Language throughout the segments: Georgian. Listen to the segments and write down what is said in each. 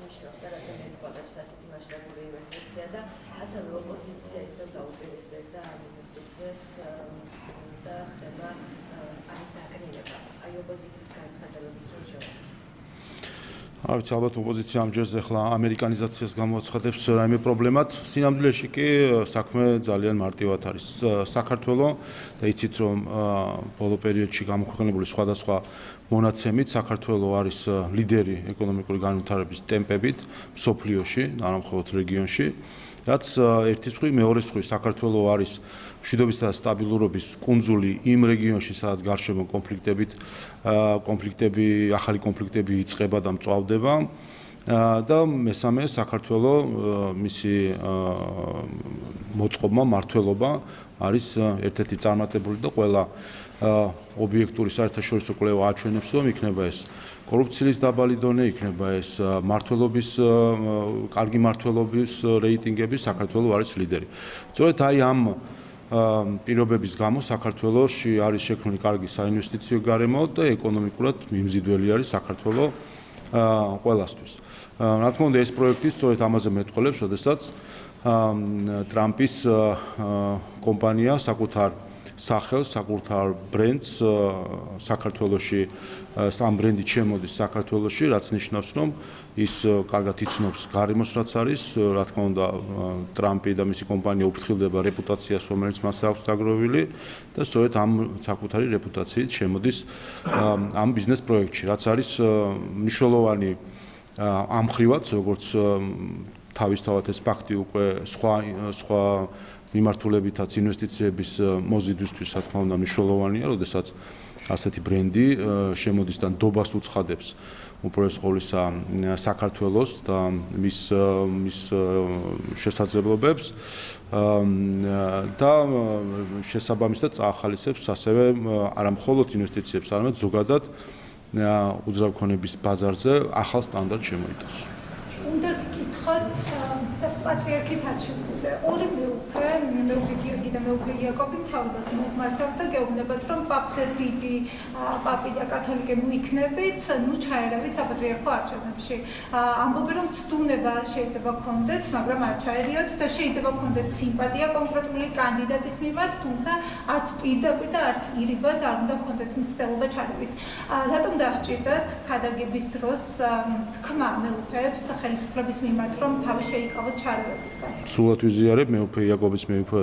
ნიშნავს და რაზე მეტყველებს ასეთი მასშტაბური ინვესტიცია და ასევე ოპოზიცია ისევ დაუპირისპირდა ამ ინვესტიციას და ხდება ამის დაკნინება. აი ოპოზიციის განცხადებების რომ შევაცხადოთ. არც ალბათ ოპოზიცია ამჯერზე ახლა ამერიკანიზაციას გამოაცხადებს რაიმე პრობლემად. სინამდვილეში კი საქმე ძალიან მარტივად არის. საქართველო და იცით რომ ბოლო პერიოდში გამოქვეყნებული სხვადასხვა მონაცემით საქართველო არის ლიდერი ეკონომიკური განვითარების ტემპებით მსოფლიოში, არა მხოლოდ რეგიონში. რაც ერთის მხრივ, მეორეს მხრივ საქართველო არის მშვიდობის და სტაბილურობის კუნძული იმ რეგიონში, სადაც გარშემო ახალი კონფლიქტები იწყება და მწვავდება. და მესამე, საქართველო მისი მოწყობა, მმართველობა არის ერთ-ერთი წარმატებული და ყველა ობიექტური საერთაშორისო კვლევა აჩვენებს, რომ იქნება ეს კორუფციის დაბალი დონე, იქნება ეს კარგი მმართველობის რეიტინგები, საქართველო არის ლიდერი. სწორედ აი ამ პირობების გამო საქართველოში არის შექმნილი კარგი საინვესტიციო გარემო და ეკონომიკურად მიმზიდველი არის საქართველო ყველასთვის. რა თქმა უნდა, ეს პროექტი სწორედ ამაზე მეტყველებს, როდესაც ტრამპის კომპანია საკუთარ სახელს, საკუთარ ბრენდს საქართველოში, ამ ბრენდით შემოდის საქართველოში, რაც ნიშნავს, რომ ის კარგად იცნობს გარემოს, რაც არის, რა თქმა უნდა, ტრამპი და მისი კომპანია უფრთხილდება რეპუტაციას, რომელიც მას აქვს დაგროვილი და სწორედ ამ საკუთარი რეპუტაციით შემოდის ამ ბიზნეს პროექტში, რაც არის მნიშვნელოვანი ამ ხრივაც, როგორც თავისთავად ეს ფაქტი უკვე სხვა მიმართულებითაც ინვესტიციების მოზიდვისთვის, რა თქმა უნდა, მნიშვნელოვანია, როდესაც ასეთი ბრენდი შემოდის და ნდობას უცხადებს უპირველეს ყოვლისა საქართველოს და მის შესაძლებლობებს და შესაბამისად წაახალისებს ასევე არა მხოლოდ ინვესტიციებს, არამედ ზოგადად უძრავქონების ბაზარზე ახალ სტანდარტს შემოიტანს. უნდა გკითხოთ პატრიარქის არჩევნებზე. ორი მეუღლე, მეუღლე გიორგი და მეუღლე იაკობი მთავრობას მოუმართავთ და გეუბნებათ, რომ პაპზე დიდი პაპი და კათოლიკე მოიქნებით, ჩაერავით საპატრიარქო არჩევნებში. ამბობენ, რომ ცდუნება შეიძლება გქონდეთ, მაგრამ არ ჩაერიოთ და შეიძლება გქონდეთ სიმპათია კონკრეტული კანდიდატის მიმართ, თუმცა არც პირდაპირ და არც ირიბად არ უნდა გქონდეთ მცდელობა ჩარევის. რატომ დასჭირდათ ქადაგების დროს თქმა მეუღლეებს ხელისუფლების მიმართ, რომ თავი შეიკავოთ ჩარევებისგან? სრულად ვიზიარებ, მეუფე იაკობის მეუფე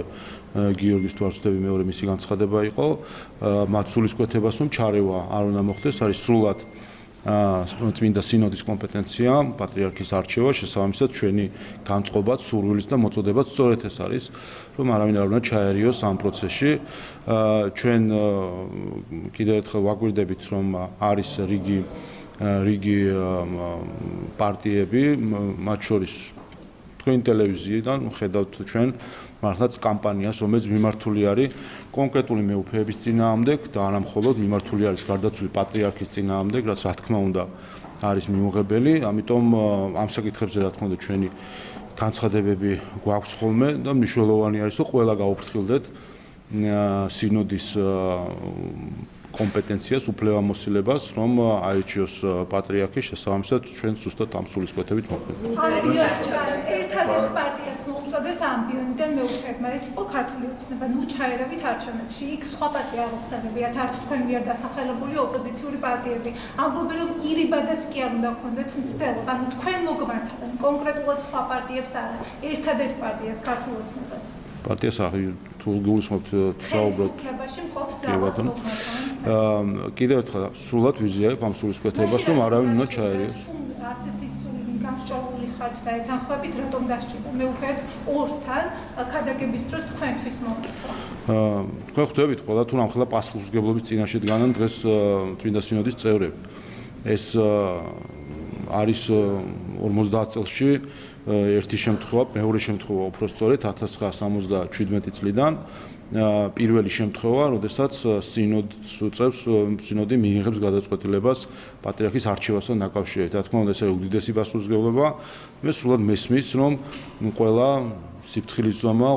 გიორგის თუ არ ვცდები, მეორე მისი განცხადება იყო, მათ სულისკვეთებას, რომ ჩარევა არ უნდა მოხდეს, არის სრულად წმინდა სინოდის კომპეტენცია, პატრიარქის არჩევა, შესაბამისად ჩვენი განწყობაც, სურვილიც და მოწოდებაც სწორედ ეს არის, რომ არავინ არ უნდა ჩაერიოს ამ პროცესში. ჩვენ კიდევ ერთხელ ვაკვირდებით, რომ არის რიგი პარტიები, მათ შორის თქვენ ტელევიზიიდან ხედავთ ჩვენ მართლაც კამპანიას, რომელიც მიმართული არის კონკრეტული მეუფეების წინააღმდეგ და არა მხოლოდ მიმართული არის გარდაცვლილი პატრიარქის წინააღმდეგ, რაც რა თქმა უნდა არის მიუღებელი, ამიტომ ამ საკითხებზე რა თქმა უნდა ჩვენი განცხადებები გვაქვს ხოლმე და მნიშვნელოვანი არის, რომ ყველა გაუფრთხილდეთ სინოდის კომპეტენციას, უფლებამოსილებას, რომ აირჩიოს პატრიარქი, შესაბამისად ჩვენ სუსტად ამ სულისკვეთებით მოქმედებთ. ერთადერთ პარტიას მოუწოდეს ამბიონიდან მეუფეებმა, ეს იყო ქართული ოცნება, ჩაერავით არჩევნებში. იქ სხვა პარტია არ ხსენებიათ, არც თქვენ მიერ დასახელებული ოპოზიციური პარტიები. ამბობენ, რომ ირიბადაც კი არ უნდა გქონდეთ მცდელობა. თქვენ მოგმართავენ კონკრეტულად სხვა პარტიებს არა, ერთადერთ პარტიას ქართულ ოცნებას. პარტიას თუ გულისხმობთ საუბრობთ კიდევ ერთხელ სრულად ვიზიარებ ამ სულისკვეთებას, რომ არავინ უნდა ჩაერიოს. ასეთი სული გამსჭვალული ხართ და ეთანხმებით, რატომ დასჭირდა მეუფეებს ორსთან ქადაგების დროს თქვენთვის მომიტყვა? თქვენ ხვდებით ყველა თუ რამხელა პასუხისმგებლობის წინაშე დგანან დღეს წმინდა სინოდის წევრები. ეს არის 50 წელში ერთი შემთხვევა, მეორე შემთხვევა უпростоრეთ 1977 წლიდან პირველი შემთხვევა, როდესაც სინოდი მიიღებს გადაწყვეტილებას პატრიარქის არჩევასთან დაკავშირებით. რა თქმა უნდა, ეს არის უდიდესი პასუხისმგებლობა. მე სრულად მესმის, რომ ყველა სიფრთხილის ზომა,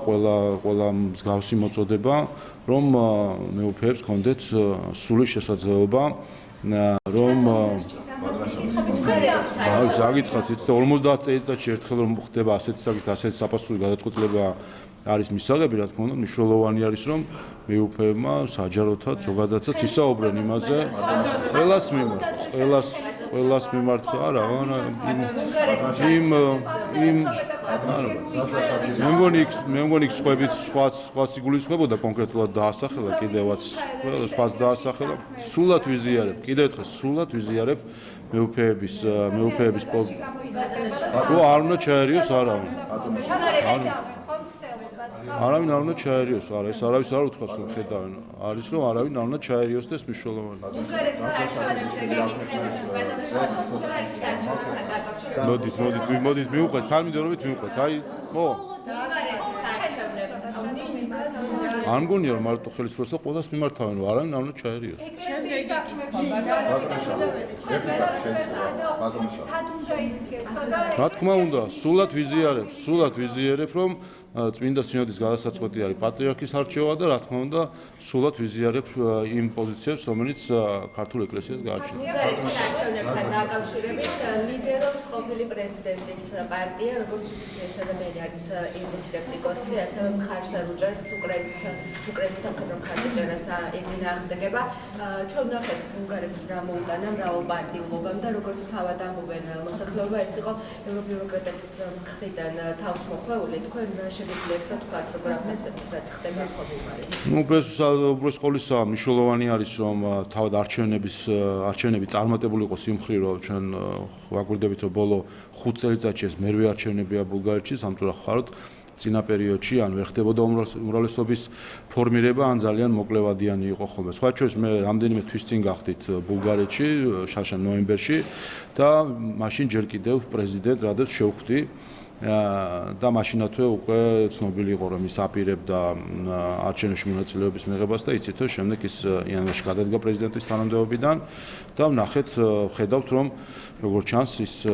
ყველა მსგავსი მოწოდება, რომ მეუფეებს ჰქონდეთ სრული შესაძლებლობა, რომ საკითხად იცით 50 წელიწადში ერთხელ რომ ხდება ასეთი საკითხი, ასეთი საფასური გადაწყვეტილება არის მისაღები, რა თქმა უნდა, მნიშვნელოვანი არის რომ მეუფეებმა საჯაროთაც ზოგადადაც ისაუბრენ იმაზე, ყველას მიმართ არა, მე მგონი სხვა სიგულისხმებოდა კონკრეტულად დაასახელა კიდევაც, სხვაც დაასახელა, სრულად ვიზიარებ, კიდევ ერთხელ სრულად ვიზიარებ მეუფეების არ უნდა ჩაერიოს არავინ. არავინ არ უნდა ჩაერიოს, არა, ეს არავის არ უთქვას რომ ხედავენ. არის რომ არავინ არ უნდა ჩაერიოს და ეს მნიშვნელოვანია. მოდით მივუყვეთ, თანმიმდევრობით მივუყვეთ. აი, ხო. არ მგონია რომ მარტო ხელისუფლება ყველას მიმართავენ, რომ არავინ არ უნდა ჩაერიოს. რა თქმა უნდა, სრულად ვიზიარებ, რომ წმინდა სინოდის გადასაწყვეტი არის პატრიარქის არჩევა და რა თქმა უნდა, სრულად ვიზიარებ იმ პოზიციებს, რომელიც ქართულ ეკლესიას გააჩნია. არჩევნებთან დაკავშირებით ლიდერობს ყოფილი პრეზიდენტის პარტია, როგორც ვიცით, ეს ადამიანი არის ევროსკეპტიკოსი, ასევე მხარს უჭერს უკრაინის სამხედრო მხარდაჭერას ეწინააღმდეგება. ჩვენ ვნახეთ ბულგარეთს რა მოუტანა მრავალპარტიულობამ და როგორც თავად ამბობენ მოსახლეობა, ეს იყო ევრობიუროკრატების მხრიდან თავს მოხვეული. თქვენ შეგიძლიათ რა თქვათ, როგორ ახსენებთ, რაც ხდება ხოლმე? უბრალოდ ყოვლისა მნიშვნელოვანი არის რომ თავად არჩევნები წარმატებული იყოს იმ მხრივ, რომ ჩვენ ვაკვირდებით, რომ ბოლო 5 წელიწადში ეს მერვე არჩევნებია ბულგარეთში, სამწუხაროდ ხაროთ წინა პერიოდში ან ვერ ხდებოდა უმრავლესობის ფორმირება, ან ძალიან მოკლევადიანი იყო ხოლმე. სხვა შორის მე რამდენიმე თვის წინ გავხდით ბულგარეთში, შარშან ნოემბერში და მაშინ ჯერ კიდევ პრეზიდენტ რადევს შევხვდი და მაშინათვე უკვე ცნობილი იყო რომ ის აპირებდა არჩევნებში მონაწილეობის მიღებას და იცით რომ შემდეგ ის იანვარში გადადგა პრეზიდენტის თანამდებობიდან და ხედავთ რომ როგორც ჩანს ის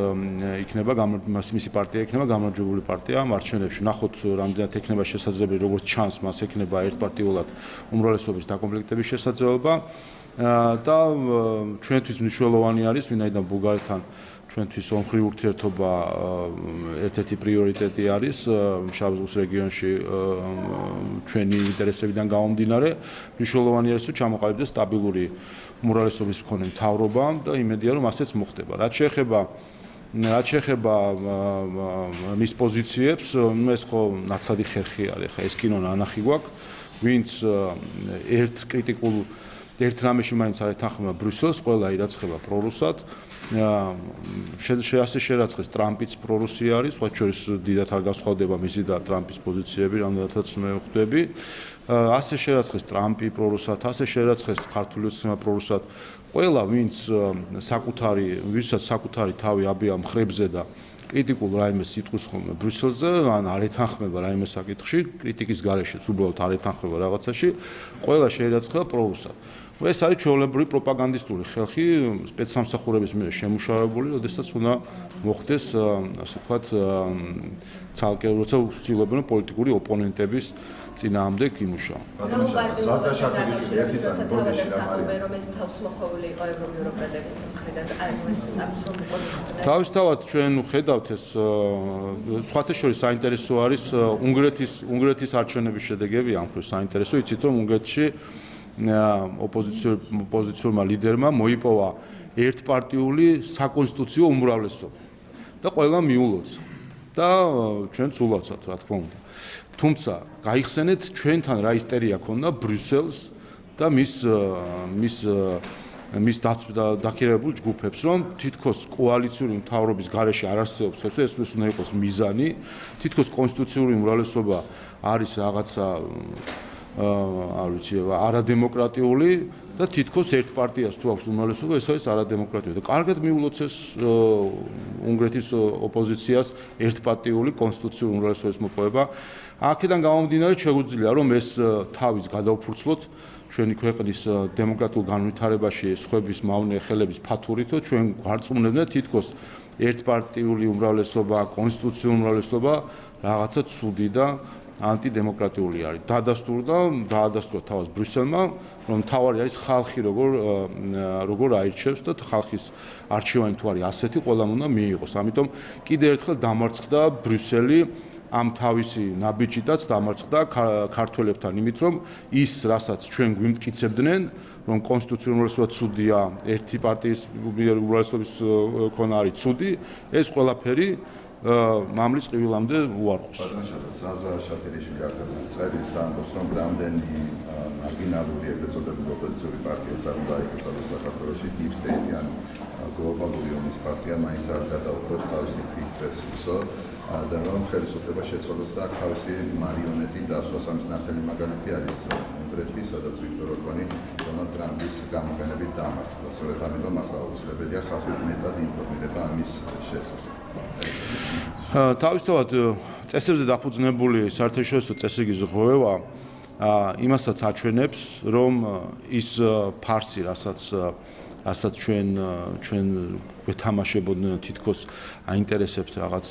მისი პარტია იქნება გამარჯვებული პარტია ამ არჩევნებში. ნახოთ რამდენად ექნება შესაძლებელი, როგორც ჩანს მას ექნება ერთპარტიულად უმრავლესობის დაკომპლექტების შესაძლებლობა და ჩვენთვის მნიშვნელოვანი არის ვინაიდან ბულგარეთთან ჩვენთვის ომხრივ ურთიერთობა ერთ-ერთი პრიორიტეტი არის შავ ზღვის რეგიონში ჩვენი ინტერესებიდან გამომდინარე. მნიშვნელოვანი არის რომ ჩამოყალიბდეს სტაბილური უმრავლესობის მქონე მთავრობა და იმედია რომ ასეც მოხდება. რაც შეეხება მის პოზიციებს, ეს ხო ნაცადი ხერხი არის, ხა ეს კინო ნანახი გვაქვს, ვინც ერთ რამეში მაინც არ ეთანხმება ბრიუსელს, ყველა ირაცხება პრორუსად. ასე შერაცხეს ტრამპიც პრორუსი არის, სხვა შორის დიდად არ განსხვავდება მისი და ტრამპის პოზიციები, რამდენადაც მე ვხვდები. ასე შერაცხეს ტრამპი პრორუსად, ასე შერაცხეს ქართული ოცნება პრორუსად. ყველა ვისაც საკუთარი თავი აბია მხრებზე და კრიტიკულ რაიმეს იტყვის ხოლმე ბრიუსელზე, ან არ ეთანხმება რაიმე საკითხში, კრიტიკის გარეშეც უბრალოდ არ ეთანხმება რაღაცაში, ყველა შეერაცხება პრორუსად. ეს არის ჩვეულებრივი პროპაგანდისტული ხალხი სპეცსამსახურების მიერ შემუშავებული, როდესაც უნდა მოხდეს, ასე ვთქვათ, ცალკე როცა ვცდილობენ პოლიტიკური ოპონენტების წინააღმდეგ იმუშავა. თავისთავად ჩვენ ხედავთ ეს სხვათა შორის საინტერესო არის უნგრეთის არჩევნების შედეგები, ამ მხრივ საინტერესო, იცით რომ უნგრეთში ოპოზიციურმა ლიდერმა მოიპოვა ერთპარტიული საკონსტიტუციო უმრავლესობა და ყველა მიულოცა და ჩვენც ულოცავთ, რა თქმა უნდა. თუმცა გაიხსენეთ ჩვენთან რა ისტერია ქონდა ბრიუსელს და მის დაქირავებულ ჯგუფებს, რომ თითქოს კოალიციური მთავრობის გარეშე არ არსებობს, ეს უნდა იყოს მიზანი, თითქოს კონსტიტუციური უმრავლესობა არის რაღაცა არ ვიცი, არადემოკრატიული და თითქოს ერთ პარტიას თუ აქვს უმრავლესობა, ეს არის არადემოკრატიული. და კარგად მიულოცეს უნგრეთის ოპოზიციას ერთპარტიული კონსტიტუციური უმრავლესობის მოპოვება. აქედან გამომდინარე, შეგვიძლია რომ ეს თავის გადავფურცლოთ ჩვენი ქვეყნის დემოკრატიულ განვითარებაში სხვების მავნე ხელების ფათურით, ჩვენ გვარწმუნებდნენ თითქოს ერთპარტიული უმრავლესობა, კონსტიტუციური უმრავლესობა რაღაცა ცუდი და ანტიდემოკრატიული არის. დაადასტურა თავად ბრიუსელმა, რომ თავარი არის ხალხი როგორ აირჩევს და ხალხის არჩევანი თუ არის ასეთი, ყველამ უნდა მიიღოს. ამიტომ კიდევ ერთხელ დამარცხდა ბრიუსელი ამ თავისი ნაბიჯითაც დამარცხდა ქართველებთან იმით, რომ ის, რასაც ჩვენ გვიმტკიცებდნენ, რომ კონსტიტუციური უმრავლესობა ცუდია, ერთი პარტიის უმრავლესობის ქონა არის ცუდი, ეს ყველაფერი მამლის ყივილამდე უარყოფს. ზაზა შათელიშვილი არქიტექტორის წერილს ამბობს, რომ რამდენი მარგინალური ეგრეთ წოდებული ოპოზიციური პარტია წარმოიქმნა საქართველოში, deep state-იან გლობალური ომის პარტია მაინც არ გადაუხდებს თავისი თქმის წესრიგსო და რომ ხელისუფლება შეცვალოს და თავისი მარიონეტი დასვას. ამის ნათელი მაგალითი არის უნგრეთი, სადაც ვიქტორ ორბანი დონალდ ტრამპის გამოყენებით დამარცხდა. სწორედ ამიტომ ახლა აუცილებელია ხალხის მეტად ინფორმირება ამის შესახებ. თავისთავად წესებზე დაფუძნებული საერთაშორისო წესრიგის ღრუება იმასაც აჩვენებს, რომ ის ფარსი, რასაც ჩვენ გვეთამაშებოდნენ თითქოს აინტერესებთ რაღაც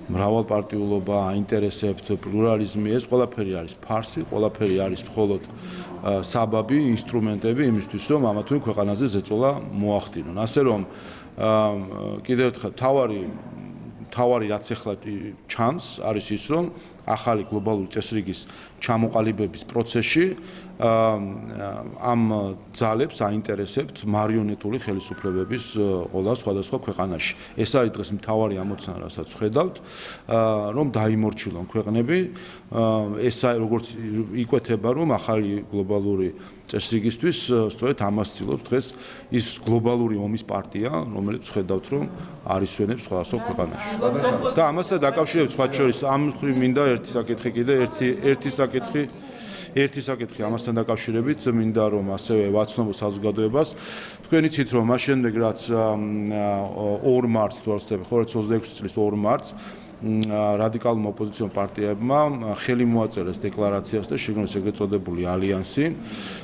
მრავალპარტიულობა, აინტერესებთ პლურალიზმი, ეს ყველაფერი არის ფარსი, ყველაფერი არის მხოლოდ საბაბი, ინსტრუმენტები იმისთვის, რომ ამა თუ იმ ქვეყანაზე ზეწოლა მოახდინონ. ასე რომ კიდევ ერთხელ თავარი რაც ახლა ჩანს არის ის, რომ ახალი გლობალური წესრიგის ჩამოყალიბების პროცესში ამ ძალებს აინტერესებთ მარიონეტული ხელისუფლებების ყველა სხვადასხვა ქვეყანაში. ეს არის დღეს მთავარი ამოცანა, რასაც ვხედავთ, რომ დაიმორჩილონ ქვეყნები. ეს როგორც იკვეთება, რომ ახალი გლობალური წესრიგისთვის სწორედ ამას ცდილობს დღეს ის გლობალური ომის პარტია, რომელიც ვხედავთ, რომ არის ვენებს სხვადასხვა ქვეყანაში. და ამასთან დაკავშირებით სხვა შორის ამ მხრივ მინდა ერთი საკითხი ამასთან დაკავშირებით მინდა რომ ასევე ვაცნობო საზოგადოებას. თქვენ იცით რომ მას შემდეგ რაც 2 მარტს თუ არ ვცდები, 2026 წლის 2 მარტს რადიკალურმა ოპოზიციურ პარტიებმა ხელი მოაწერეს დეკლარაციას და შეგნოს ეგრეთ წოდებული ალიანსი,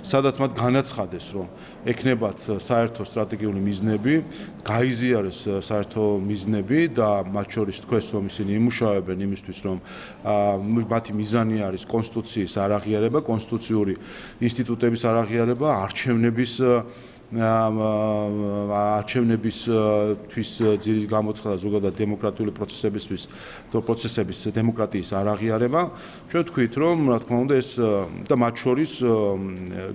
სადაც მათ განაცხადეს, რომ ექნებათ საერთო სტრატეგიული მიზნები, გაიზიარეს საერთო მიზნები და მათ შორის თქვეს, რომ ისინი იმუშავებენ იმისთვის, რომ მათი მიზანი არის კონსტიტუციის არაღიარება, კონსტიტუციური ინსტიტუტების არაღიარება, არჩევნებისთვის ძირის გამოცხადა ზოგადად დემოკრატიული პროცესების დემოკრატიის არაღიარება. ჩვენ ვთქვით, რომ რა თქმა უნდა ეს და მათ შორის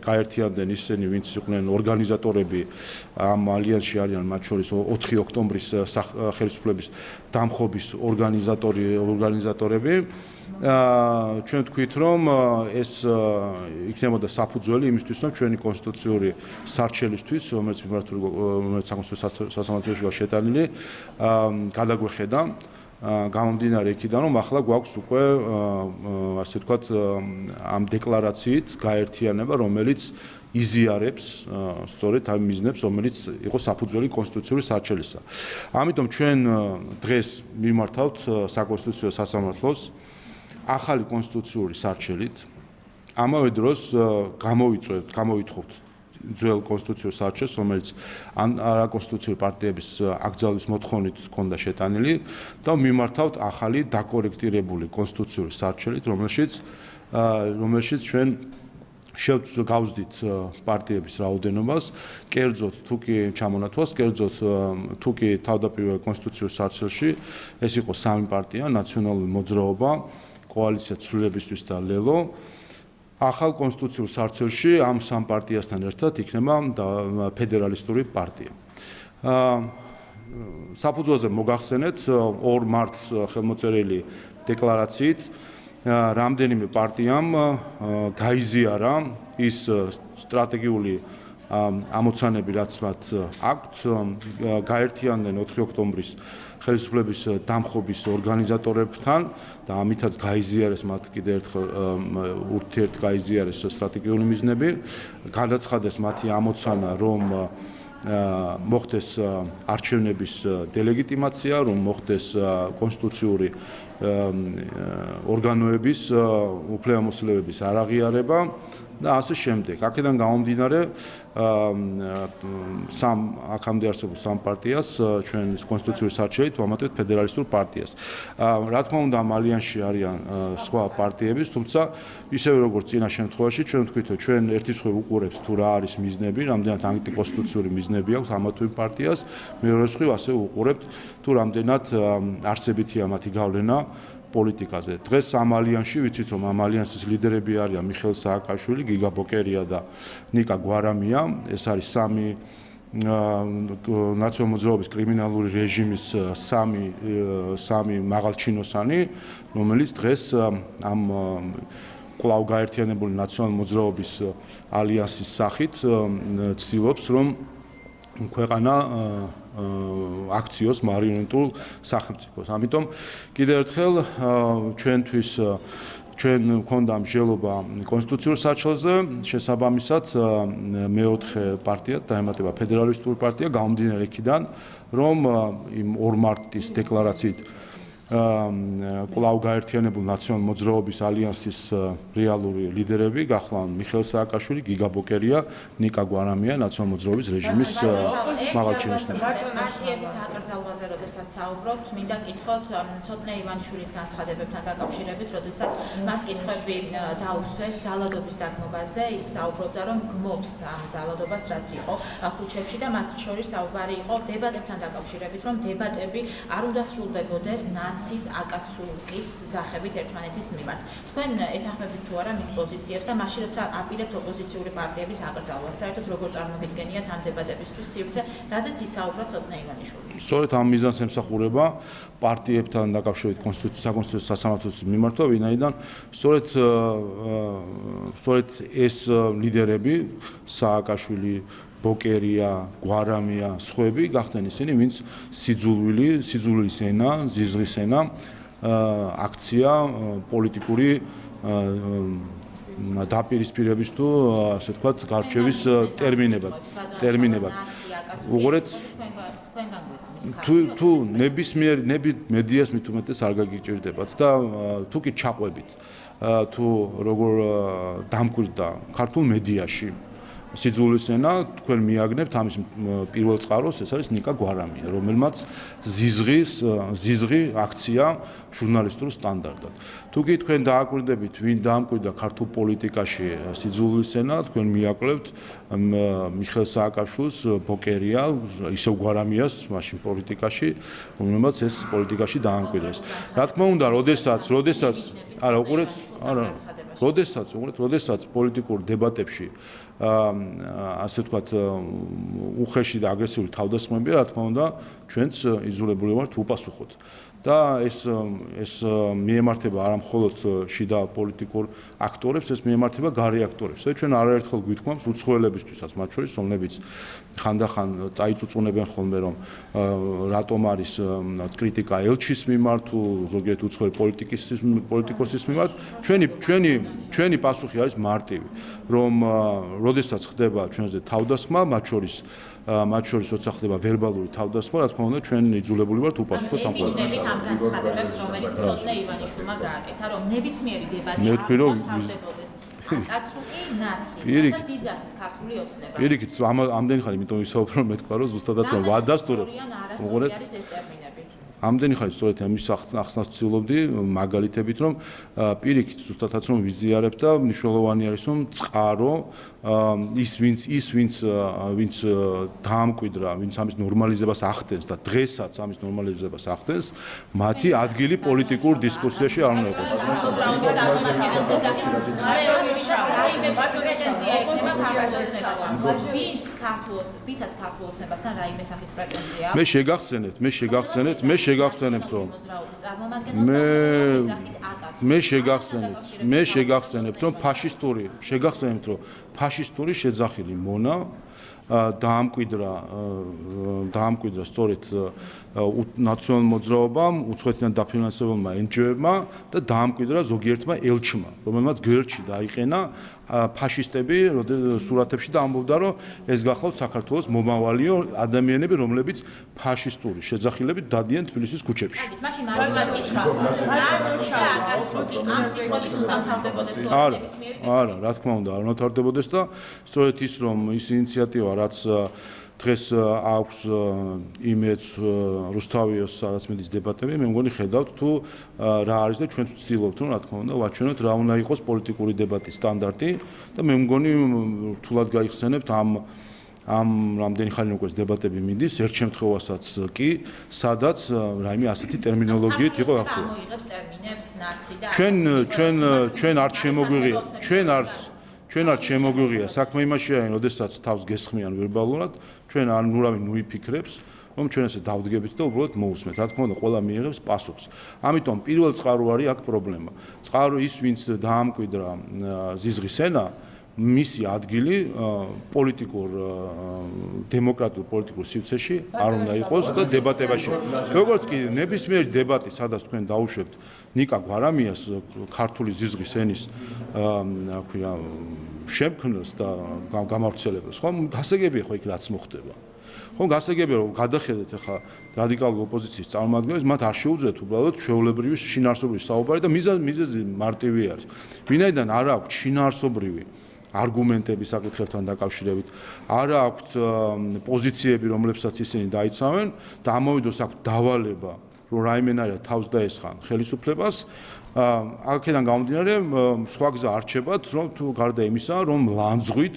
გაერთიანდნენ ისინი, ვინც იყვნენ ორგანიზატორები ამ ალიანსში არიან, მათ შორის 4 ოქტომბრის ხელისუფლების დამხობის ორგანიზატორები. ჩვენ ვთქვით, რომ ეს იქნებოდა საფუძველი იმისთვის, რომ ჩვენი კონსტიტუციური სარჩელისთვის, რომელიც საკონსტიტუციო სასამართლოში შეტანილი, გადაგვეხედა გამომდინარე იქიდან, რომ ახლა გვაქვს უკვე ასე ვთქვათ ამ დეკლარაციით გაერთიანება, რომელიც იზიარებს სწორედ ამ მიზნებს, რომელიც იყო საფუძველი კონსტიტუციური სარჩელისა. ამიტომ ჩვენ დღეს მიმართავთ საკონსტიტუციო სასამართლოს ახალი კონსტიტუციური სარჩელით. ამავე დროს გამოვითხოვთ ძველ კონსტიტუციურ სარჩელს, რომელიც არაკონსტიტუციური პარტიების აკრძალვის მოთხოვნით ჰქონდა შეტანილი და მიმართავთ ახალი დაკორექტირებული კონსტიტუციური სარჩელით, რომელშიც ჩვენ გავზდით პარტიების რაოდენობას, კერძოდ თუ კი ჩამონათვალს, კერძოდ თუ კი თავდაპირველ კონსტიტუციურ სარჩელში ეს იყო 3 პარტია, ნაციონალური მოძრაობა, კოალიცია ცვლილებისთვის და ლელო. ახალ კონსტიტუციურ სარჩელში ამ 3 პარტიასთან ერთად იქნება ფედერალისტური პარტია. საფუძველზე მოგახსენეთ 2 მარტს ხელმოწერილი დეკლარაციით რამდენიმე პარტიამ გაიზიარა ის სტრატეგიული ამოცანები, რაც მათ აქვთ, გაერთიანდნენ 4 ოქტომბრის ხელისუფლების დამხობის ორგანიზატორებთან და ამითაც გაიზიარეს მათ კიდევ ერთხელ გაიზიარეს სტრატეგიული მიზნები, განაცხადეს მათი ამოცანა, რომ მოხდეს არჩევნების დელეგიტიმაცია, რომ მოხდეს კონსტიტუციური ორგანოების უფლებამოსილებების არაღიარება და ასე შემდეგ. აქედან გამომდინარე სამ აქამდე არსებულ სამ პარტიას ჩვენ კონსტიტუციური სარჩელით ვამატებთ ფედერალისტურ პარტიას. Რა თქმა უნდა, ამ ალიანსში არიან სხვა პარტიები, თუმცა ისევე როგორც წინა შემთხვევაში ჩვენ ვთქვით, რომ ჩვენ ერთის მხრივ უყურებთ თუ რა არის მიზნები, რამდენად ანტიკონსტიტუციური მიზნები აქვს ამა თუ იმ პარტიას, მეორე მხრივ ასევე უყურებთ თუ რამდენად არსებითია მათი გავლენა პოლიტიკაზე. დღეს ამ ალიანსში ვიცით, რომ ამ ალიანსის ლიდერები არიან მიხეილ სააკაშვილი, გიგა ბოკერია და ნიკა გვარამია. ეს არის სამი ნაციონალურ მოძრაობის კრიმინალური რეჟიმის სამი მაღალჩინოსანი, რომელიც დღეს ამ კვლავ გაერთიანებული ნაციონალური მოძრაობის ალიანსის სახით ცდილობს, რომ ქვეყანა აქციოს მარიონეტულ სახელმწიფოს. ამიტომ კიდევ ერთხელ ჩვენთვის ჩვენ გვქონდა მსჯელობა კონსტიტუციურ სარჩელზე, შესაბამისად მეოთხე პარტია დაემატება ფედერალისტური პარტია გამომდინარე იქიდან, რომ იმ 2 მარტის დეკლარაციით კვლავ გაერთიანებული ნაციონალური მოძრაობის ალიანსის რეალური ლიდერები გახლავთ მიხეილ სააკაშვილი, გიგა ბოკერია, ნიკა გვარამია, ნაციონალური მოძრაობის რეჟიმის მაღალჩინოსნები. პარტიების აკრძალვაზე როდესაც საუბრობთ, მინდა გითხოთ ცოტნე ივანიშვილის განცხადებებთან დაკავშირებით, როდესაც მას კითხვები დაუსვეს ძალადობის დაგმობაზე, ის საუბრობდა, რომ გმობს ამ ძალადობას, რაც იყო ქუჩებში და მათ შორის საუბარი იყო დებატებთან დაკავშირებით, რომ დებატები არ უნდა სრულდებოდეს ნაცის აკაცუკის ძახებით ერთმანეთის მიმართ. თქვენ ეთანხმებით თუ არა მის პოზიციებს და მაშინ როცა აპირებთ ოპოზიციური პარტიების აკრძალვას, საერთოდ როგორ წარმოგიდგენიათ ამ დებატებისთვის სივრცე, რაზეც ისაუბრა ცოტნე ივანიშვილი. სწორედ ამ მიზანს ემსახურება პარტიებთან დაკავშირებით საკონსტიტუციო სასამართლოს მიმართვა, ვინაიდან სწორედ ეს ლიდერები სააკაშვილი, ბოკერია, გვარამია, სხვები გახდნენ ისინი, ვინც სიძულვილის ენა, ზიზღის ენა აქცია პოლიტიკური დაპირისპირების თუ ასე ვთქვათ, გარჩევის ტერმინებად. უყურეთ თუ ნებისმიერ მედიას მით უმეტეს არ გაგიჭირდებათ და თუ კი ჩაყვებით თუ როგორ დამკვირდა ქართულ მედიაში სიძულვილის ენა, თქვენ მიაგნებთ ამის პირველ წყაროს, ეს არის ნიკა გვარამია, რომელმაც ზიზღი აქცია ჟურნალისტურ სტანდარტად. თუ კი თქვენ დააკვირდებით, ვინ დაამკვიდრა ქართულ პოლიტიკაში სიძულვილის ენა, თქვენ მიაკლებთ მიხეილ სააკაშვილს, ბოკერია, ისევ გვარამიას მაშინ პოლიტიკაში, რომელმაც ეს პოლიტიკაში დაამკვიდრეს. რა თქმა უნდა, როდესაც პოლიტიკურ დებატებში ასე ვთქვათ, უხეში და აგრესიული თავდასხმებია, რა თქმა უნდა, ჩვენც იძულებული ვართ უპასუხოთ. და ეს მიემართება არა მხოლოდ შიდა პოლიტიკურ აქტორებს, ეს მიემართება გარე აქტორებს. ჩვენ არაერთხელ გვითხოვთ უცხოელებისთვისაც, მათ შორის, რომლებიც ხანდახან წაიწუწუნებენ ხოლმე, რომ რატომ არის კრიტიკა ელჩის მიმართ თუ ზოგიერთ უცხოელ პოლიტიკოსის მიმართ. ჩვენი პასუხი არის მარტივი, რომ როდესაც ხდება ჩვენზე თავდასხმა, მათ შორის როცა ხდება ვერბალური თავდასხმა, რა თქმა უნდა, ჩვენ იძულებული ვართ უპასუხოთ ამ ყველაფერს. ამ განცხადებებს, რომელიც ცოტნე ივანიშვილმა გააკეთა, რომ ნებისმიერი დებატი არ უნდა თავდებოდეს. აკაცუკი ნაცი, რასაც იძახის ქართული ოცნება. პირიქით, ამდენი ხანი, იმიტომ ვისაუბრე, რომ მეთქვა, რომ ზუსტადაც რომ ვადასტურებ. უყურეთ არის ეს ტერმინები. ამდენი ხანი სწორედ ამის ახსნას ვცდილობდი მაგალითებით, რომ პირიქით ზუსტადაც რომ ვიზიარებ და მნიშვნელოვანი არის, რომ წყარო ის ვინც დაამკვიდრა, ვინც ამის ნორმალიზებას ახდენს და დღესაც ამის ნორმალიზებას ახდენს, მათი ადგილი პოლიტიკურ დისკუსიაში არ უნდა იყოს. ვისაც ქართულ ოცნებასთან რაიმე სახის პრეტენზია აქვს? მე შეგახსენებთ, რომ რომ ფაშისტური შეძახილი მონა დაამკვიდრა სწორედ ნაციონალურ მოძრაობამ, უცხოეთიდან დაფინანსებულმა NGO-ებმა და დაამკვიდრა ზოგიერთმა ელჩმა, რომელმაც გვერდში დაიყენა ფაშისტები სურათებში და ამბობდა, რომ ეს გახლავთ საქართველოს მომავალიო ადამიანები, რომლებიც ფაშისტური შეძახილებით დადიან თბილისის ქუჩებში. მაშინ მარიმატკიშა. ნაცი და აკაცუკი არა, რა თქმა უნდა, არ ნათარდებოდეს და სწორედ ის რომ ის ინიციატივა რაც დღეს აქვს იმედს რუსთავიოს სადაც მედის დებატები, მე მგონი ხედავთ თუ რა არის და ჩვენც ვცდილობთ რომ რა თქმა უნდა ვაჩვენოთ რა უნდა იყოს პოლიტიკური დებატის სტანდარტი და მე მგონი რთულად გაიხსენებთ ამ რამდენი ხანი უკვე დებატები მიდის, ერთ შემთხვევასაც კი, სადაც რაიმე ასეთი ტერმინოლოგიით იყო აღწერილი. მოიღებს ტერმინებს ნაცი და ჩვენ არ შემოგვიღია, ჩვენ არ შემოგვიღია საქმე იმაშია, როდესაც თავს გესხმიან ვერბალურად, ჩვენ არ ნურავი ნუიფიქრებს, რომ ჩვენ ესე დავდგებით და უბრალოდ მოусმეთ. რა თქმა უნდა, ყველა მიიღებს პასუხს. ამიტომ პირველ წყარო არის აქ პრობლემა. წყარო ის, ვინც დაამკვიდრა ზიზღის ენა, მისი ადგილი პოლიტიკურ დემოკრატიულ პოლიტიკურ სივრცეში არ უნდა იყოს და დებატებაში. როგორც კი ნებისმიერი დებატი, სადაც თქვენ დაუშვებთ ნიკა გვარამიას ქართული ზიზღის ენის აქვია შემქმნელს და გამავრცელებას, ხო, გასაგებია ხო იქ რაც მოხდება. ხო, გასაგებია რომ გადახედეთ ახლა რადიკალური ოპოზიციის წარმომადგენლებს, მათ არ შეუძლიათ უბრალოდ ჩვეულებრივი შინაარსობრივი საუბარი და მიზეზი მარტივი არის. ვინაიდან არ აქვს შინაარსობრივი არგუმენტები საკითხებთან დაკავშირებით, არ აქვთ პოზიციები, რომლებსაც ისინი დაიცავენ და ამოვიდოს აქვს დავალება, რომ რაიმენარია თავს დაესხან ხელისუფლებას, აქედან გამომდინარე, სხვა გზა არ რჩებათ, რომ თუ გარდა იმისა, რომ ლანძღვით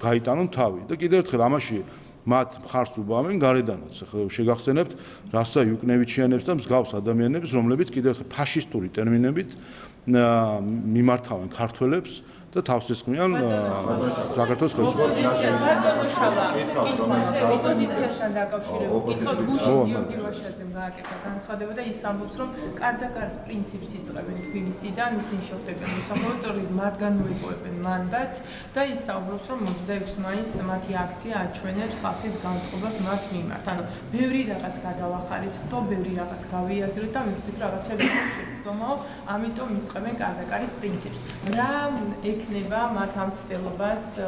გაიტანონ თავი და კიდევ ერთხელ ამაში მათ მხარს უბავენ გარედანაც. შეგახსენებთ რასა იუკნევიჩიანებს და მსგავს ადამიანებს, რომლებიც კიდევ ერთხელ ფაშისტური ტერმინებით მიმართავენ ქართველებს და თავს ესხმიან საქართველოს ოპოზიციასთან დაკავშირებით კითხავს გუშინ გიორგი ვაშაძემ გააკეთა განცხადება და ის ამბობს რომ კარდაკარს პრინციპს იწყებენ თბილისიდან, ისინი შეხვდებიან უსაფრთხოებას, სწორედ მათგან მოიპოვებენ მანდატს და ის საუბრობს რომ 26 მაისს მათი აქცია აჩვენებს ხალხის განწყობას მათ მიმართ. ანუ ბევრი რაღაც გადავახარისხდო, ბევრი რაღაც გავიაზრეთ და მივხვდით რაღაცები შეცდომაო, ამიტომ იწყებენ კარდაკარის პრინციპს. რა ექნება მათ ამ ცდილობას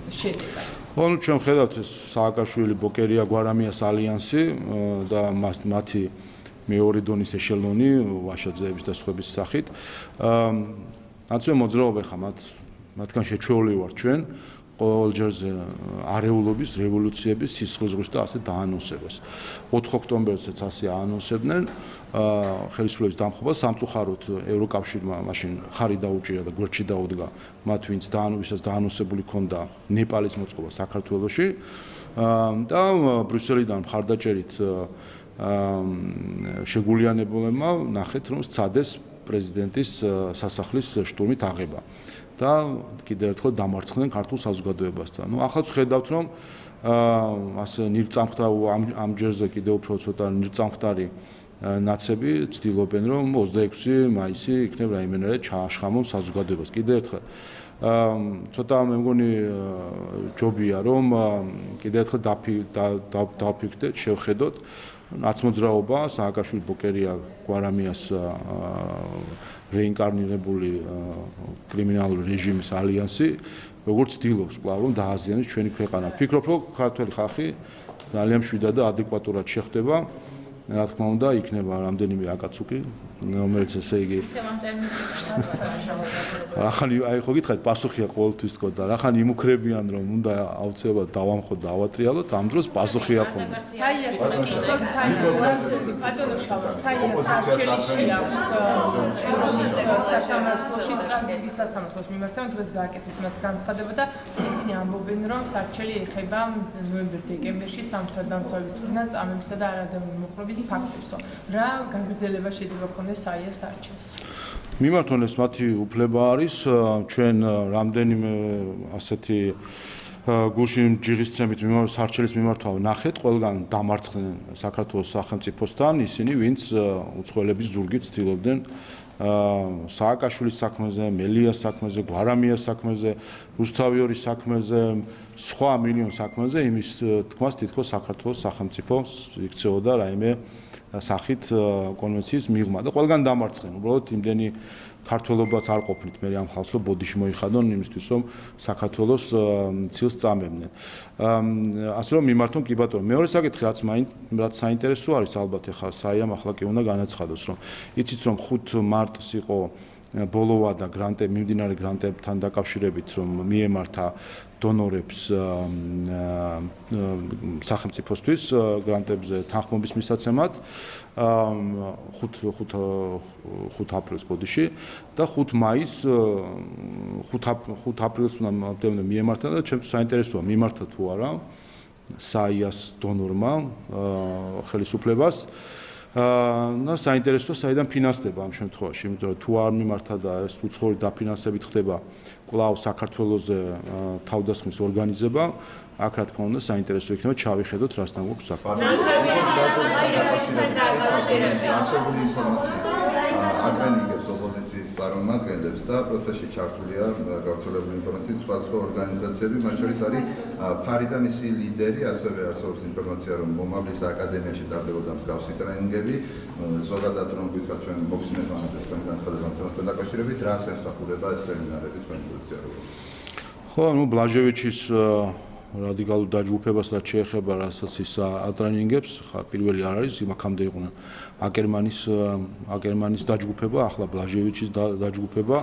შედეგად? ანუ ჩვენ ხედავთ ეს სააკაშვილი ბოკერია გვარამიას ალიანსი და მათი მეორე დონის ეშელონი ვაშაძეების და სხვების სახით. ნაცვე მოძრაობა ხა მათგან შეჩვეული ვარ ჩვენ ყოველ ჯერზე არეულობის, რევოლუციების, სისხლისღვრის და ასე დაანონსებას. 4 ოქტომბერსაც ასე აანონსებდნენ ხელისუფლების დამხობას სამწუხაროდ ევროკავშირმა მაშინ ხარი დაუჭირა და გვერდში დაუდგა მათ, ვინც ვისაც დაანონსებული ქონდა ნეპალის მოწყობა საქართველოში და ბრიუსელიდან მხარდაჭერით შეგულიანებულებმა ნახეთ, რომ სცადეს პრეზიდენტის სასახლის შტურმით აღება. და კიდევ ერთხელ დამარცხდნენ ქართულ საზოგადოებასთან. ნუ ახლა ვხედავთ, რომ ასე ნირწამხდარი ამ ჯერზე კიდევ უფრო ცოტა ნირწამხდარი ნაცები ცდილობენ, რომ 26 მაისი იქნებ რაიმენერე ჩააშხამონ საზოგადოებას. კიდევ ერთხელ ცოტა მე მგონი ჯობია, რომ კიდევ ერთხელ დავფიქრდეთ, შევხედოთ ნაცმოძრაობა სააკაშვილი ბოკერია გვარამიას რეინკარნირებული კრიმინალური რეჟიმის ალიანსი, როგორც ცდილობს კვლავ რომ დააზიანოს ჩვენი ქვეყანა. ვფიქრობ, რომ ქართველი ხალხი ძალიან მშვიდად და ადეკვატურად შეხვდება. რა თქმა უნდა, იქნება რამდენიმე აკაცუკი, რომელიც ესე იგი ახალი აი ხო გითხარით, პასუხია ყოველთვის თქო და რახან იმუქრებიან, რომ უნდა აუცილებლად დავამხოთ და ავატრიალოთ, ამ დროს პასუხია ხომ. საიას კითხავთ, ბატონო შავა, საიას არჩევნებში აქვს ევროპის სასამართლოში, სტრასბურგის სასამართლოს მიმართან დღეს გააკეთეს მათ განცხადება და ისინი ამბობენ, რომ სარჩელი ეხება ნოემბერ-დეკემბერში სამართალდამცავების მხრიდან წამებისა და არადამი მოყრობის ფაქტებსო. რა გაგრძელება შეიძლება ქონდეს საიას არჩევნს? მიმართონ ეს მათი უფლება არის, ჩვენ რამდენიმე ასეთი გულში ჯიღისცემით სარჩელის მიმართვა ვნახეთ, ყველგან დამარცხდნენ საქართველოს სახელმწიფოსთან ისინი, ვინც უცხოელების ზურგით ცდილობდნენ სააკაშვილის საქმეზე, მელიას საქმეზე, გვარამიას საქმეზე, რუსთავიორის საქმეზე, სხვა მილიონ საქმეზე იმის თქმას თითქოს საქართველოს სახელმწიფო იქცეოდა რაიმე სახით კონვენციის მიღმა და ყველგან დამარცხენ. უბრალოდ იმდენი ქართველობაც არ ყოფნით მე ამ ხალხს ბოდიში მოიხადონ იმისთვის რომ საქართველოს ცილს წამებდნენ. ასე რომ მიმართონ კი ბატონო მეორე საკითხი რაც საინტერესო არის ალბათ ახლა საიამ ახლა კი უნდა განაცხადოს რომ იცით რომ 5 მარტს იყო ბოლოვა და მიმდინარე გრანტებთან დაკავშირებით რომ მიემართა დონორებს სახელმწიფოსთვის გრანტებზე თანხმობის მისაცემად 5 აპრილს ბოდიში და 5 მაისს 5 აპრილს უნდა მიემართა და ჩემთვის საინტერესოა მიმართა თუ არა საიას დონორმა ხელისუფლებას და საინტერესოა საიდან ფინანსდება ამ შემთხვევაში, იმიტომ რომ თუ არ მიმართა და ეს უცხოური დაფინანსებით ხდება კვლავ საქართველოზე თავდასხმის ორგანიზება, აქ რა თქმა უნდა საინტერესო იქნება ჩავიხედოთ რასთან გვაქვს აკრენიგებს ოპოზიციის წარმომადგენლებს და პროცესში ჩართულია გავრცელებული ინფორმაციით სხვადასხვა ორგანიზაციები, მათ შორის არის ფარი და მისი ლიდერი, ასევე არსებობს ინფორმაცია, რომ მომავლის აკადემიაში ტარდებოდა მსგავსი ტრენინგები, ზოგადად რომ გითხრათ ჩვენ მოგხსნით ამ თქვენ განცხადებასთან დაკავშირებით, რა ემსახურება ეს სემინარები თქვენ პოზიცია როგორ? ხო, ბლაჟევიჩის რადიკალურ დაჯგუფებას რაც შეეხება, რასაც ის ატრენინგებს, ხა პირველი არ არის, იმაქამდე იყვნენ აკერმანის დაჯგუფება, ახლა ბლაჟევიჩის დაჯგუფება,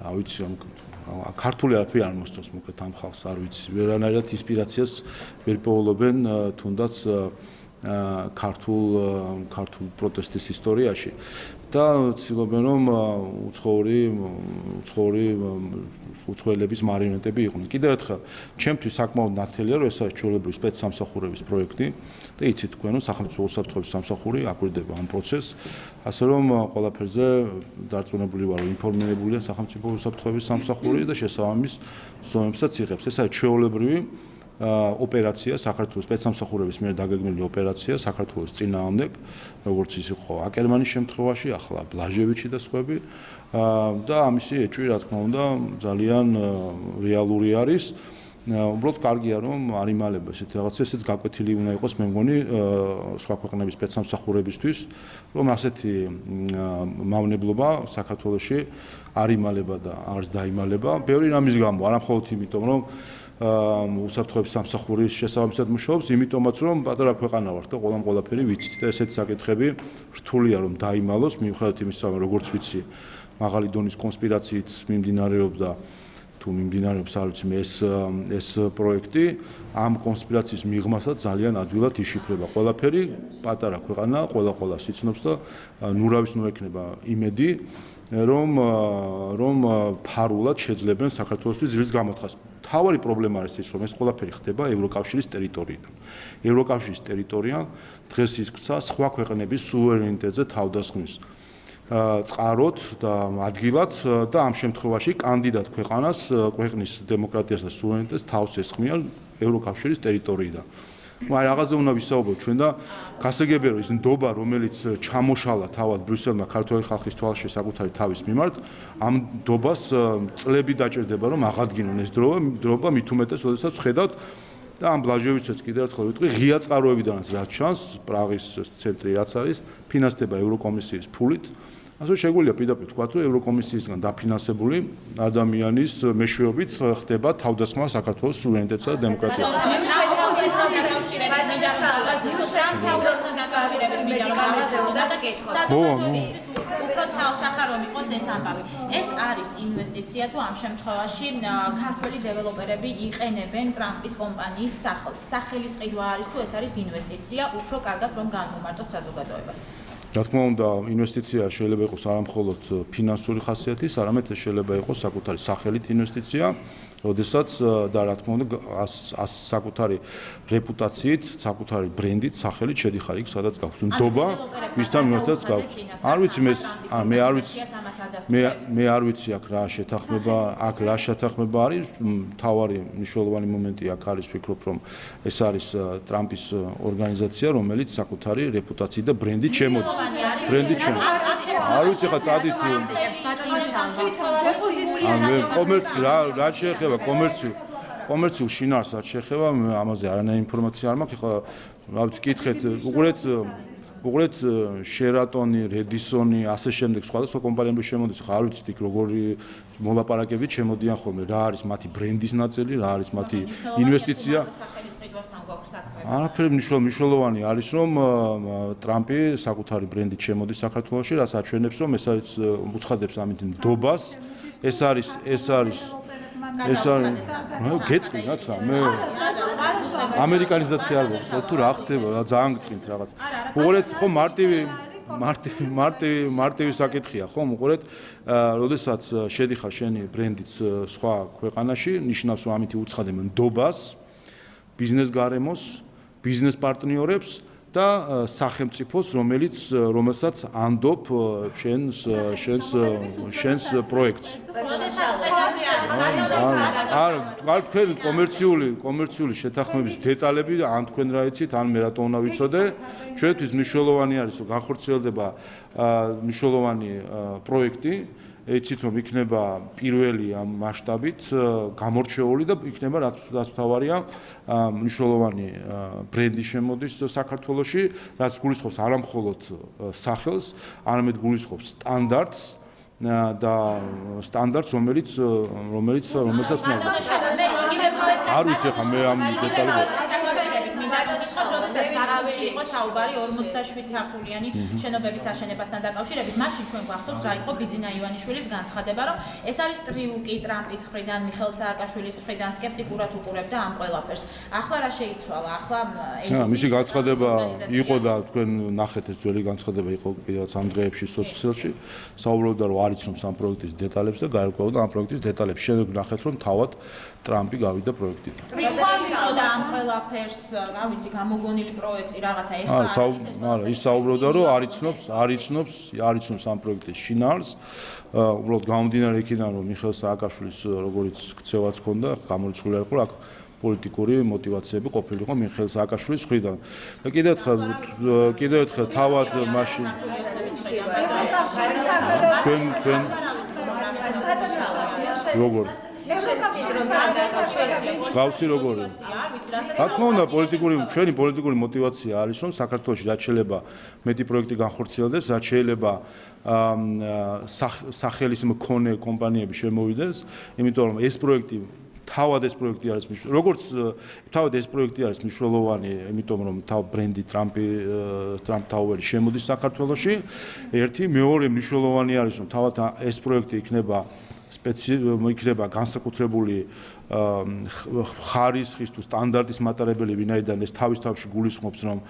რა ვიცი, ქართული არაფერი არ მოსწონს მოკლედ ამ ხალხს, არ ვიცი, ვერანაირად ინსპირაციას ვერ პოულობენ თუნდაც ქართულ პროტესტის ისტორიაში და ცდილობენ რომ უცხოელების მარიონეტები იყვნენ. კიდევ ერთხელ, ჩემთვის საკმაოდ ნათელია, რომ ეს არის ჩვეულებრივი სპეცსამსახურების პროექტი და იცით თქვენ, რომ სახელმწიფო უსაფრთხოების სამსახური აკვირდება ამ პროცესს, ასე რომ ყველაფერზე დარწმუნებული ვარ, რომ ინფორმირებულია სახელმწიფო უსაფრთხოების სამსახური და შესაბამის ზომებსაც იღებს. ეს არის ჩვეულებრივი ოპერაცია საქართველოს სპეცსამსახურების მიერ დაგეგმილი ოპერაცია საქართველოს წინააღმდეგ, როგორც ის იყო აკერმანის შემთხვევაში, ახლა ბლაჟევიჩი და სხვები და ამისი ეჭვი რა თქმა უნდა ძალიან რეალური არის. უბრალოდ კარგია რომ არ იმალება ესეთი რაღაცა, ესეც გაკვეთილი უნდა იყოს მე მგონი სხვა ქვეყნების სპეცსამსახურებისთვის, რომ ასეთი მავნებლობა საქართველოში არ იმალება და არც დაიმალება. ბევრი რამის გამო, არა მხოლოდ იმიტომ რომ უსაფრთხოების სამსახურის შესაბამისად მუშაობს, იმიტომაც რომ პატარა ქვეყანა ვართ და ყველაფერი ვიცით და ესეთი საკითხები რთულია რომ დაიმალოს, მიუხედავად იმისა, რომ როგორც ვიცი, მაღალი დონის კონსპირაციით მიმდინარეობდა თუ მიმდინარეობს არ ვიცი ეს პროექტი, ამ კონსპირაციის მიღმასაც ძალიან ადვილად იშიფრება ყველაფერი, პატარა ქვეყანა, ყველა სიცნობს და ნურავის ნუ ექნება იმედი რომ ფარულად შეძლებენ საქართველოსთვის ძილის გამოთხას. თავარი პრობლემა არის ის, რომ ეს ყველაფერი ხდება ევროკავშირის ტერიტორიიდან. ევროკავშირის ტერიტორია დღეს იქცა სხვა ქვეყნების სუვერენიტეტზე თავდასხმის წყაროდ და ადგილად და ამ შემთხვევაში კანდიდატ ქვეყნის დემოკრატიას და სუვერენიტეტს თავს ესხმიან ევროკავშირის ტერიტორიიდან. აი რაღაცზე უნდა ვისაუბროთ ჩვენ და გასაგებია რომ ის ნდობა რომელიც ჩამოშალა თავად ბრიუსელმა ქართული ხალხის თვალში საკუთარი თავის მიმართ ამ ნდობას წლები დაჭირდება რომ აღადგინონ ეს დროება მით უმეტეს როდესაც ხედავთ და ამ ბლაჟევიჩს კიდევ ერთხელ ვიტყვი ღია წყაროებიდანაც რაც ჩანს პრაღის ცენტრი რაც არის ფინანსდება ევროკომისიის ფულით ასე შეგვიძლია პირდაპირ თქვა რომ ევროკომისიისგან დაფინანსებული ადამიანის მეშვეობით ხდება თავდასხმა საქართველოს სუვერენიტეტსა და დემოკრატიაზე უფრო ცალსახარობი იყოს ეს ამბავი. ეს არის ინვესტიცია თუ ამ შემთხვევაში ქართველი დეველოპერები იყენებენ ტრამპის კომპანიის სახელს. სახელის ყიდვა არის თუ ეს არის ინვესტიცია, უფრო კარგად რომ განმომარტოთ საზოგადოებას. რა თქმა უნდა, ინვესტიცია შეიძლება იყოს არა მხოლოდ ფინანსური ხასიათის, არამედ შეიძლება იყოს საკუთარი სახელით ინვესტიცია, როდესაც და რა თქმა უნდა, საკუთარი რეპუტაციით, საკუთარი ბრენდით, სახელით შედიხარ იქ, სადაც გაქვს ნდობა, მისთან მიმართაც გაქვს. არ ვიცი მე არ ვიცი აქ რა შეთანხმება არის, მთავარი მნიშვნელოვანი მომენტი აქ არის, ვფიქრობ, რომ ეს არის ტრამპის ორგანიზაცია, რომელიც საკუთარი რეპუტაციით და ბრენდით შემოდის. არ ვიცი ხა წადით კომერცი რა შეეხება კომერციულ შინაარს რაც შეეხება ამაზე არანაირი ინფორმაცია არ მაქვს. ხა რა ვიცი კითხეთ, უყურეთ უყურეთ შერატონი, რედისონი, ასე შემდეგ სხვადასხვა კომპანიები შემოდის, ხა არ ვიცით იქ როგორი მოლაპარაკებით შემოდიან ხოლმე, რა არის მათი ბრენდის ნაწილი, რა არის მათი ინვესტიცია. არაფერი მნიშვნელოვანი არის, რომ ტრამპი საკუთარი ბრენდით შემოდის საქართველოში, რაც აჩვენებს, რომ ეს არის უცხადებს ამით ნდობას. ეს არის გეწყინათ რა მე ამერიკანიზაცია არ გვაქვს თუ რა ხდება ძალიან გწყინთ რაღაც უყურეთ ხო მარტივი საკითხია ხო უყურეთ როდესაც შედიხარ შენი ბრენდით სხვა ქვეყანაში ნიშნავს რომ ამით უცხადებ ნდობას ბიზნეს გარემოს ბიზნეს პარტნიორებს და სახელმწიფოს რომელსაც ანდობ შენს პროექტს არ თქვენ კომერციული შეთანხმების დეტალები ან თქვენ რა იცით ან მე რატო უნდა ვიცოდე ჩვენთვის მნიშვნელოვანი არის რომ განხორციელდება მნიშვნელოვანი პროექტი იცით რომ იქნება პირველი ამ მასშტაბით გამორჩეული და იქნება რაც მთავარია მნიშვნელოვანი ბრენდი შემოდის საქართველოში რაც გულისხმობს არა მხოლოდ სახელს არამედ გულისხმობს სტანდარტს და სტანდარტს რომელსაც არ ვიცი ხა მე ამ დეტალებს იყო საუბარი 47 სართულიანი შენობების აშენებასთან დაკავშირებით. მაშინ ჩვენ გვახსოვს რა იყო ბიძინა ივანიშვილის განცხადება, რომ ეს არის ტრიუკი ტრამპის მხრიდან, მიხეილ სააკაშვილის მხრიდან სკეპტიკურად უყურებდა ამ ყველაფერს. ახლა რა შეიცვალა? ახლა მისი განცხადება იყო და თქვენ ნახეთ ეს ძველი განცხადება იყო კიდევაც ამ დღეებში სოციალში. საუბრობდა რომ არ იცნობს ამ პროექტის დეტალებს და გაერკვეოდა ამ პროექტის დეტალებს. შემდეგ ნახეთ რომ თავად ტრამპი გავიდა პროექტიდან. ტრიუქი ამ ყველაფერს, რა ვიცი, გამოგონილი პროექტი რაღაცა ეხლა არა, ის საუბრობდა რომ არ იცნობს ამ პროექტის შინაარსს. უბრალოდ გამომდინარე იქიდან რომ მიხეილ სააკაშვილის როგორც ქცევაც ჰქონდა, გამორიცხული არ იყო აქ პოლიტიკური мотиваციები ყოფილიყო მიხეილ სააკაშვილის მხრიდან. და კიდევ ერთხელ თავად მაშინ თქვენ როგორ გავსი როგორი? რა თქმა უნდა, ჩვენი პოლიტიკური мотиваცია არის, რომ საქართველოში რაც შეიძლება მეტი პროექტი განხორციელდეს, რაც შეიძლება სახელის მქონე კომპანიები შემოვიდეს, იმიტომ რომ ეს პროექტი თავად ეს პროექტი არის მნიშვნელოვანი, იმიტომ რომ თავ ბრენდი Trump Tower-ი შემოდის საქართველოში. ერთი, მეორე მნიშვნელოვანი არის, რომ თავად ეს პროექტი იქნება განსაკუთრებული ხარისხის თუ სტანდარტის მატარებელი, ვინაიდან ეს თავში გულისხმობს, რომ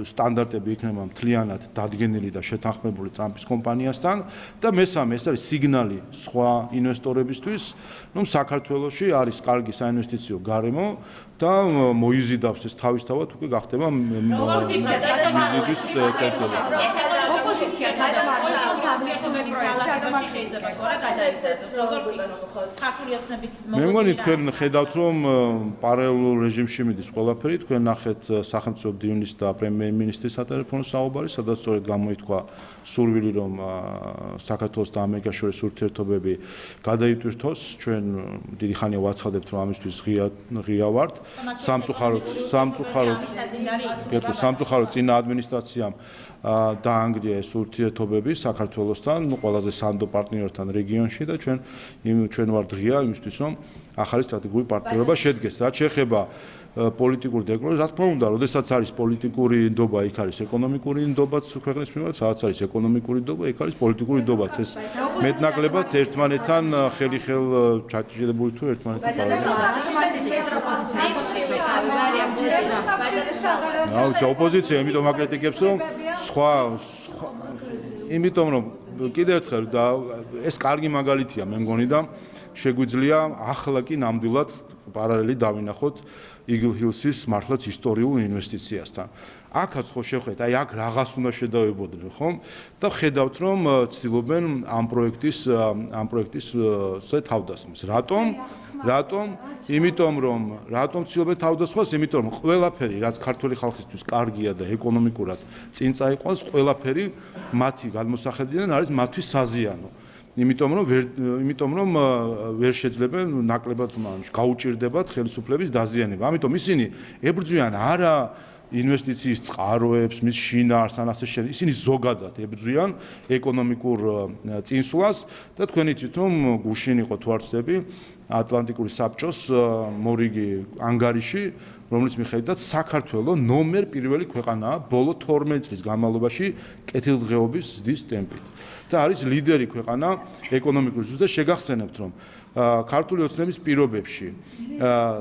სტანდარტები იქნება მთლიანად დადგენილი და შეთანხმებული ტრამპის კომპანიასთან და მესამე ეს არის სიგნალი სხვა ინვესტორებისთვის, რომ საქართველოში არის კარგი საინვესტიციო გარემო და მოიზიდავს ეს თავისთავად უკვე გახდება მიზიდის წერტილი. ოპოზიცია საერთაშორისო ძალადობაში შეიძლება გორა გადაიცადოს როგორ ქართული ოცნების მე მგონი თქვენ ხედავთ რომ პარალელურ რეჟიმში მიდის ყველაფერი თქვენ ნახეთ სახელმწიფო დივნის და პრემიერ-მინისტრის სატელეფონო საუბარი სადაც სწორედ გამოითქვა სურვილი რომ საქართველოს და ამერიკას შორის ურთიერთობები გადაიტვირთოს ჩვენ დიდი ხანია ვაცხადებთ რომ ამისთვის ღია ვართ სამწუხაროდ წინა ადმინისტრაციამ დაანგრია ეს ურთიერთობები საქართველოსთან, ყველაზე სანდო პარტნიორთან რეგიონში და ჩვენ ვართ ღია იმისთვის, რომ ახალი სტრატეგიული პარტნიორობა შედგეს. რაც შეეხება პოლიტიკურ დეკლარაციას, რა თქმა უნდა, როდესაც არის პოლიტიკური ნდობა, იქ არის ეკონომიკური ნდობაც ქვეყნის მიმართ, სადაც არის ეკონომიკური ნდობა, იქ არის პოლიტიკური ნდობაც. ეს მეტნაკლებად ერთმანეთთან ხელი-ხელ ჩაჭიდებული თუ ერთმანეთთან ოპოზიცია იმიტომ აკრიტიკებს, რომ იმიტომ რომ კიდევ ერთხელ და ეს კარგი მაგალითია მე მგონი და შეგვიძლია ახლა კი ნამდვილად პარალელი დავინახოთ Eagle Hills-ის მართლაც ისტორიულ ინვესტიციასთან. აქაც ხო შევხედეთ, აი აქ რაღაც უნდა შედავებოდნენ, ხო? და ხედავთ რომ ცდილობენ ამ პროექტის თავდასხმას. რატომ? რატომ ცდილობენ თავდასხმას? იმიტომ რომ ყველაფერი, რაც ქართული ხალხისთვის კარგია და ეკონომიკურად წინ წაიყვანს, ყველაფერი მათი გადმოსახედიდან არის მათთვის საზიანო. იმიტომ რომ ვერ შეძლებენ ნაკლებად გაუჭირდებათ ხელისუფლების დაზიანება. ამიტომ ისინი ებრძვიან არა ინვესტიციის წყაროებს, მის შინაარსს ან ასე შემდეგ. ისინი ზოგადად ებრძვიან ეკონომიკურ წინსვლას და თქვენ იცით რომ გუშინ იყო თუ არ ვცდები ატლანტიკური საბჭოს მორიგი ანგარიში, რომლის მიხედვითაც საქართველო ნომერ პირველი ქვეყანაა ბოლო 12 წლის განმავლობაში კეთილდღეობის ზრდის ტემპით. და არის ლიდერი ქვეყანა ეკონომიკურ ზრდას და შეგახსენებთ რომ ქართული ოცნების პირობებში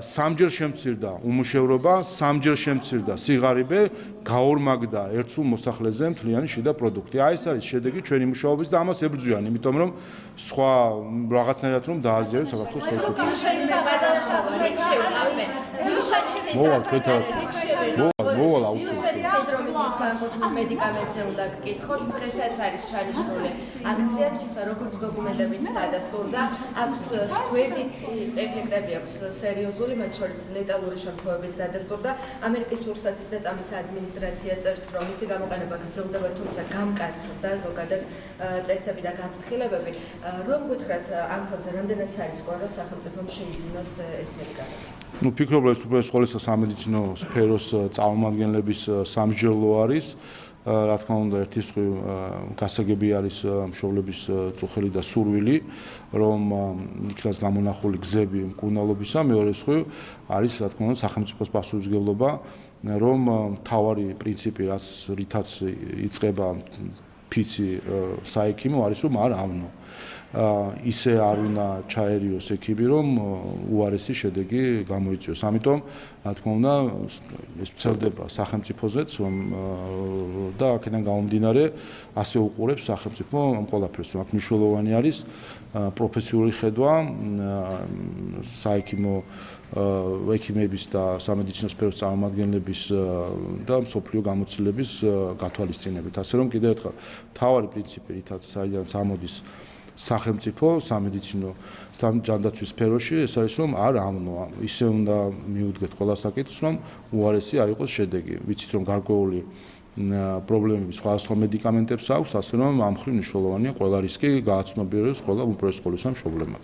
სამჯერ შემცირდა უმუშევრობა, სამჯერ შემცირდა სიღარიბე, გაორმაგდა ერთსულ მოსახლეზე მთლიანი შიდა პროდუქტი. აი ეს არის შედეგი ჩვენი მუშაობის და ამას ებრძვიან, იმიტომ რომ სხვა რაღაცნაირად რომ დააზიანოს საქართველოს ხელისუფლება. მოვალ თქვენთანაც. მოვალ აუცილებლად. სინდრომის განხორციელების მედიკამენტზე უნდა გკითხოთ, დღესაც არის ჩანიშნული აქცია, თუმცა როგორც დოკუმენტებით დადასტურდა, აქვს გვერდით ეფექტები აქვს სერიოზული, მათ შორის ლეტალური შემთხვევებიც დადასტურდა. ამერიკის სურსათის და წამის ადმინისტრაცია წერს, რომ მისი გამოყენება გრძელდება, თუმცა გამკაცრდა ზოგადად წესები და გაფრთხილებები. რომ გითხრათ ამ ფონზე რამდენად არის სკოლა, რომ სახელმწიფომ შეიძინოს ეს მედიკამენტი? ფიქრობ, რომ უპირველეს ყოვლისა სამედიცინო სფეროს წარმომადგენლების სამსჯელო არის. რა თქმა უნდა, ერთი სხვი გასაგები არის მშობლების წუხელი და სურვილი, რომ იქნას გამონახული გზები მკურნალობისა, მეორე სხვი არის, რა თქმა უნდა, სახელმწიფოს პასუხისმგებლობა, რომ მთავარი პრინციპი, რითაც იწყება ფიცი საექიმო, არის რომ არ ავნო. ისე არ უნდა ჩაერიოს ექიმი, რომ უარესი შედეგი გამოიწვიოს. ამიტომ, რა თქმა უნდა, ეს ვრცელდება სახელმწიფოზეც, და აქედან გამომდინარე, ასე უყურებს სახელმწიფო ამ ყველაფერს. აქ მნიშვნელოვანი არის პროფესიული ხედვა, საექიმო ექიმების და სამედიცინო სფეროს წარმომადგენლების და მსოფლიო გამოცდილების გათვალისწინებით. ასე რომ კიდევ ერთხელ, მთავარი პრინციპი, საიდანაც ამოდის სახელმწიფო სამედიცინო ჯანდაცვის სფეროში, ეს არის რომ არ ავნოა. ისე უნდა მიუდგეთ ყველა საკითხს, რომ უარესი არ იყოს შედეგი. ვიცით რომ გარკვეული პრობლემები სხვადასხვა მედიკამენტებს აქვს, ასე რომ ამ მხრივ მნიშვნელოვანია ყველა რისკი გააცნობიეროს ყველა უპირველეს ყოვლისა მშობლებმაც.